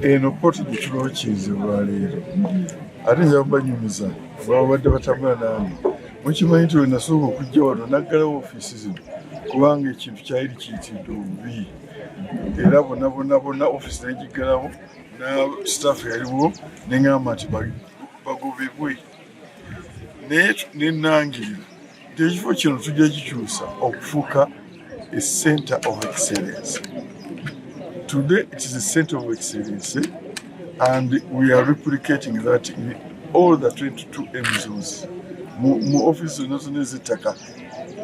eno kooti gyetulokiize olwaleero ate nja kubanyumiza babadde batambula nange mukimanyi nti wenasooka okujja wano naggalawo ofiisi zino kubanga ekintu kyali kiyitidde obubi era bonna ofiisi negiggalawo na sitaafu yaliwo neŋŋamba nti bagobebwe naye nenangirira nti ekifo kino tujja kikyusa okufuuka a center of excellence. Today it is a center of excellence, and we are replicating that in all the 22 MZOs. Mu office zonna ez'ettaka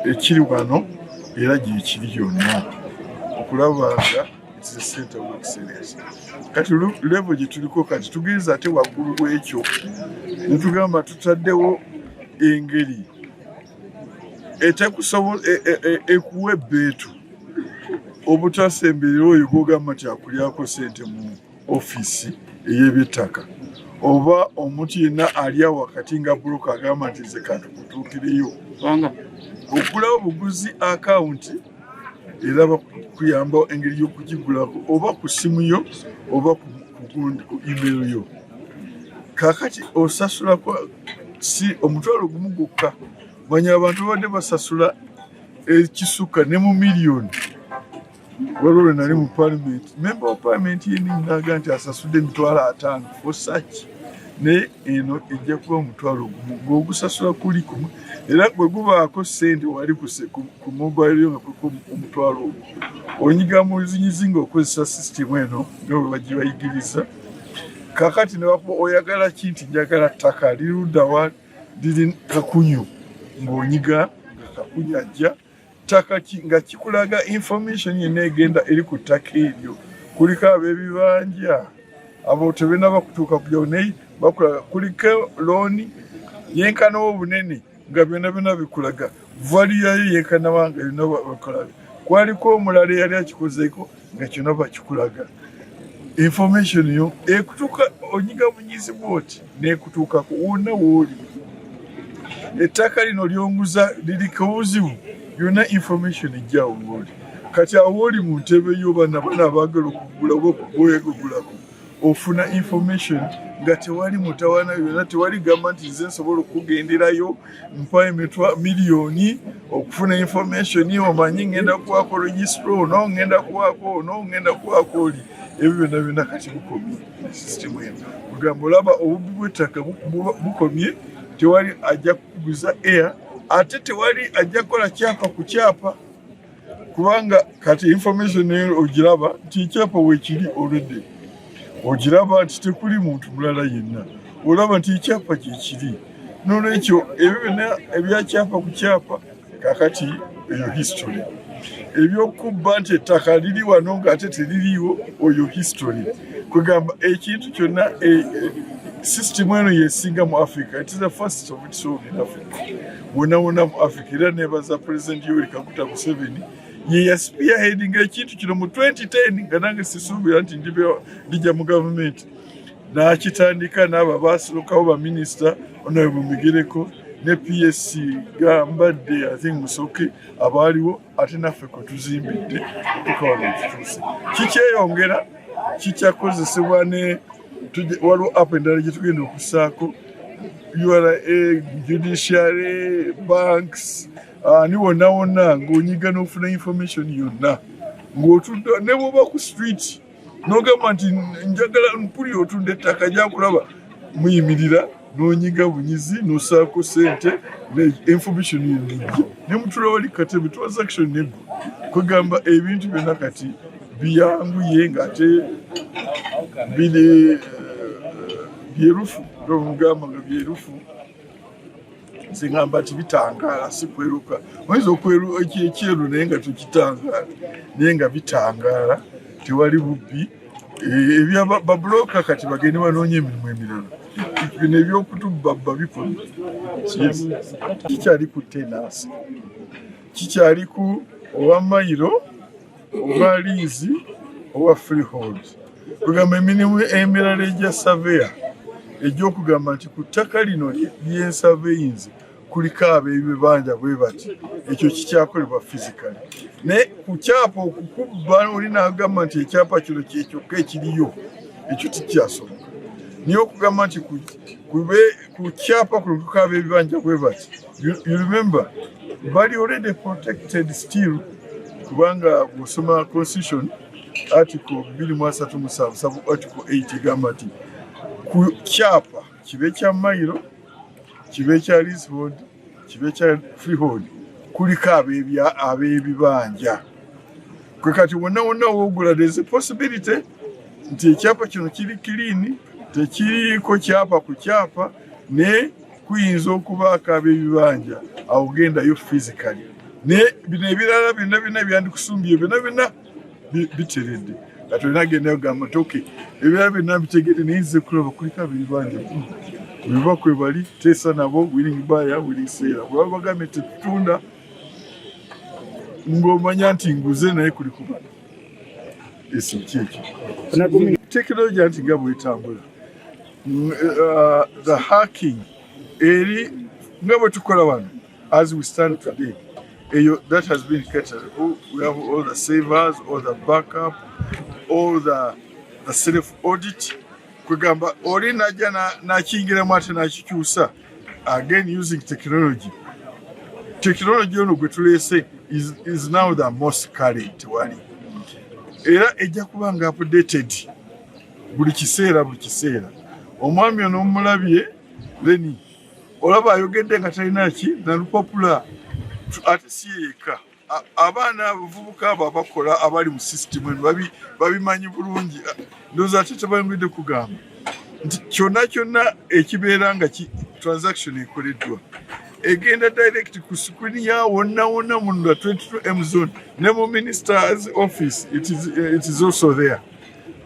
ekiri wano era gyekiri yonna okulaba nga it is a center of excellence. Kati level gye tuliko kati tugenza ate waggulu w'ekyo ne tugamba tutaddewo engeri ekuwa ebbeetu obutasemberera oyo gw'ogamba nti akulyako ssente mu ofiisi ey'eby'ettaka oba omuntu yenna ali awo wakati nga buloka agamba nti nze katukutuukireyo okugulawo buguzi akawunti era bakuyamba engeri y'okugigulako oba ku simu yo oba ku email yo. Kaakati osasula si omutwalo gumu gwokka. Manya abantu badde basasula ekisuka ne mu miliyoni. Waliwo nali mu parliament. Member of parliament yennyini n'agamba nti asasudde emitwalo 5 for such. Ne eno ejja kuba omutwalo gumu gw'ogusasula kuli kumu. Era bwe gubaako ssente wali ku mobile yo nga kuliko omutwalo ogwo. Onyiga mu zinyizi ng'okozesa system eno nga bwe bagibayigiriza. Kaakati ne bakuba oyagala ki nti njagala ttaka lirudda wa liri Kakunyu ng'onyiga nga Kakunyu ajja ttaka nga kikulaga information yenna egenda eri ku ttaka eryo. Kuliko ab'ebibanja abo tebenaba kutuuka kujjawo naye bakulaga kuliko looni yenkana obunene nga byonna bikulaga value yayo yenkana wanga byonna bakulaga. Kwaliko omulala eyali akikozeeko nga kyonna bakikulaga. Information yo ekutuuka onyiga bunyizi bwoti n'ekutuukako wonna w'oli. Ettaka lino lyonguza liriko obuzibu yonna information ejjawo w'oli. Kati awo w'oli mu ntebe yo bana abaagala okugula oba okugulako ofuna information nga tewali mutawana yonna tewali gamba nti nze nsobola okugenderayo mpa miliyoni okufuna information omanyi ngenda kuwaako registro ngenda kuwaako oli. Ebyo byonna kati bukomye system eno. Kugamba olaba obubbi bw'ettaka bukomye tewali ajja kukuguza air ate tewali ajja kukola kyapa ku kyapa kubanga kati information eyo ogiraba nti ekyapa weekiri already. Ogiraba nti tekuli muntu mulala yenna. Olaba nti ekyapa kyekiri. Noolwekyo ebyo byonna ebya kyapa ku kyapa kakati eyo history. Ebyokubba nti ettaka liri wano ng'ate teririiwo oyo history. Kugamba ekintu kyonna system eno yesinga mu Africa. It is the first of its own in Africa. Wonna mu Africa era nebaza President Yoweri Kaguta Museveni ye yaspearheading ekintu kino mu 2010 nga nange sisuubira nti ndijja mu gavumenti. N'akitandika n'abo baasolokawo baminisita Honorable Migereko ne PSC gambadde I think Musoke abaaliwo ate naffe kwe tuzimbidde tukawano kituuse. Kikyeyongera kikyakozesebwa ne waliwo app endala gye tugenda okussaako URA, judiciary, banks, ni wonna ng'onyiga n'ofuna information yonna ng'otudde ne bw'oba ku street n'ogamba nti njagala mpuli otunda ettaka gyakulaba muyimirira n'onyiga bunyizi n'ossaako ssente ne information yennijja ne mutula wali katebe transaction neggo kwegamba ebintu byonna kati biyanguye ng'ate biri byerufu ng'omugamba nga byerufu. Nze ngamba nti bitangaala si kweruka. Oyinza ekyeru naye nga tukitangaala naye nga bitangaala tewali bubbi. Ebya babuloka kati bagende banoonya emirimu emirala. Bino ebyokutubba bikomye. Kikyali ku tenancy, kikyali ku owa mayiro owa liizi owa freehold. Kugamba emirimu emirala egya surveyor egy'okugamba nti ku ttaka lino ly'ensurveyinzi kuliko ab'ebibanja bwe bati ekyo kikyakolebwa physically. Naye ku kyapa okukubba oli n'agamba nti ekyapa kino kyekyokka ekiriyo ekyo tikyasoboka niye okugamba nti ku kyapa kulukukaba ebibanja bwe bati you remember bali already protected still kubanga musoma constitution article 237 sub article 8 gamba nti ku kyapa kibe kya mailo kibe kya leasehold kibe kya freehold kuliko ab'ebibanja kwe kati wonna wogula there's a possibility nti ekyapa kino kiri clean tekiriko kyapa ku kyapa ne kuyinza okubaako ab'ebibanja awo gendayo physically ne bino ebirala byonna byandikusumbye byonna biteredde kati olina gendayo gamba nti okay ebirala byonna bitegedde naye nze kulaba kuliko ab'ebibanja bweba kwe bali teesa nabo willing buyer willing seller bwaba bagambye tetutunda ng'omanya nti nguze naye kuli kuba esi kyekyo tekinologi anti nga bwetambula the hacking eri nga bwe tukola wano as we stand today that has been catered. We have all the savers, all the backup, all the self audit kugamba oli najja n'akiyingiramu ate n'akikyusa again using technology ono gwe tuleese is now the most current wali era ejja kuba nga updated buli kiseera omwami ono omulabye leni olaba ayogedde nga talina ki nalupapula ate si yeka abaana abavubuka abo abakola abali mu system eno babimanyi bulungi ndowooza ate tebayongedde kugamba nti kyonna ekibeera nga transaction ekoleddwa egenda direct ku screen ya wonna mu 22M zone ne mu minister's office it is also there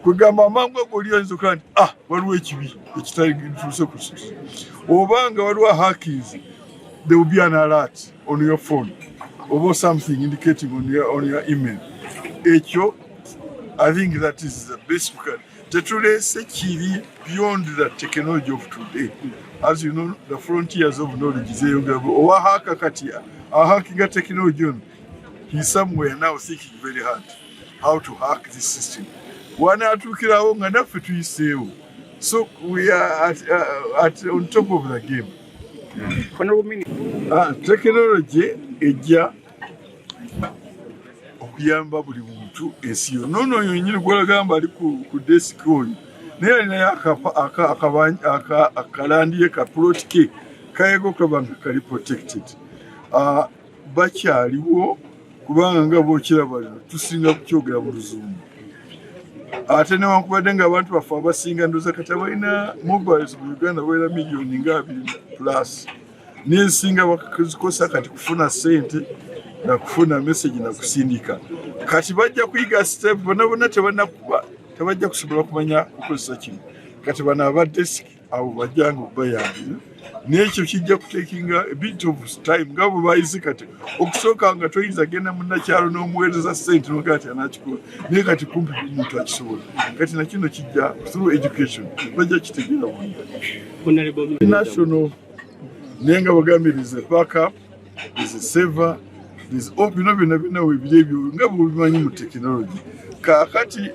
kugamba amangu ago oli oyinza okuba nti waliwo ekibi ekitali tuuse ku obanga waliwo hackings there will be an alert on your phone or something indicating on your email. Ekyo, I think that is the best we can. Tetulese kiri beyond the technology of today. As you know, the frontiers of knowledge is haka katia. Hacking technology, he's somewhere now thinking very hard how to hack this system. Wana atukirawo nga naffe tuyiseewo. So we are on top of the game. Technology ejja okuyamba buli muntu ensi yo nono yonyini gwalagamba ali ku desk oyo naye alinayo akalandiye ka plot ke kayego kabanga kali protected bakyaliwo kubanga nga bokiraba lino tusinga kukyogera mu luzungu ate newankubadde nga abantu bafe abasinga ndoza kati abalina mobiles mu Uganda bawera miliyoni nga 2+ n'ensinga bakazikosa kati kufuna sente na kufuna message na kusindika kati bajja kuyiga step bonna tebajja kusobola kumanya kukozesa kino kati bana aba desk abo bajjanga okubayambira n'ekyo kijja kutekinga a bit of time nga bwe bayizi kati okusooka nga toyinza genda munnakyalo n'omuweereza sente nokati anakikola naye kati kumpi omuntu akisobola kati nakino kijja through education bajja kitegeera bonna national naye nga bagambye is a backup is a saver is bino byonna webiri ebyo nga bwebimanyi mu technology kakati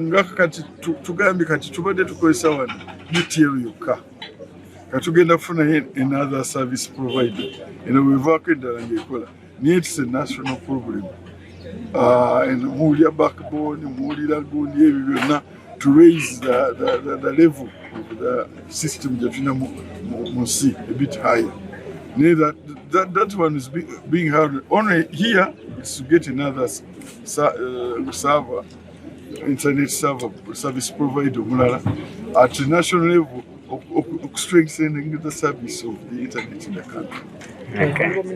nga kati tugambye kati tubadde tukozesa wano UTL yokka katugenda kufuna another service provider eno wevaako eddala ngaekola naye it's a national problem muwulira backbone muwulira gundi ebyo byonna to raise the level of the system gye tulina mu nsi a bit higher. That one is being held only here. It's to get another server, internet server service provider at the national level of strengthening the service of the internet in the country. Okay.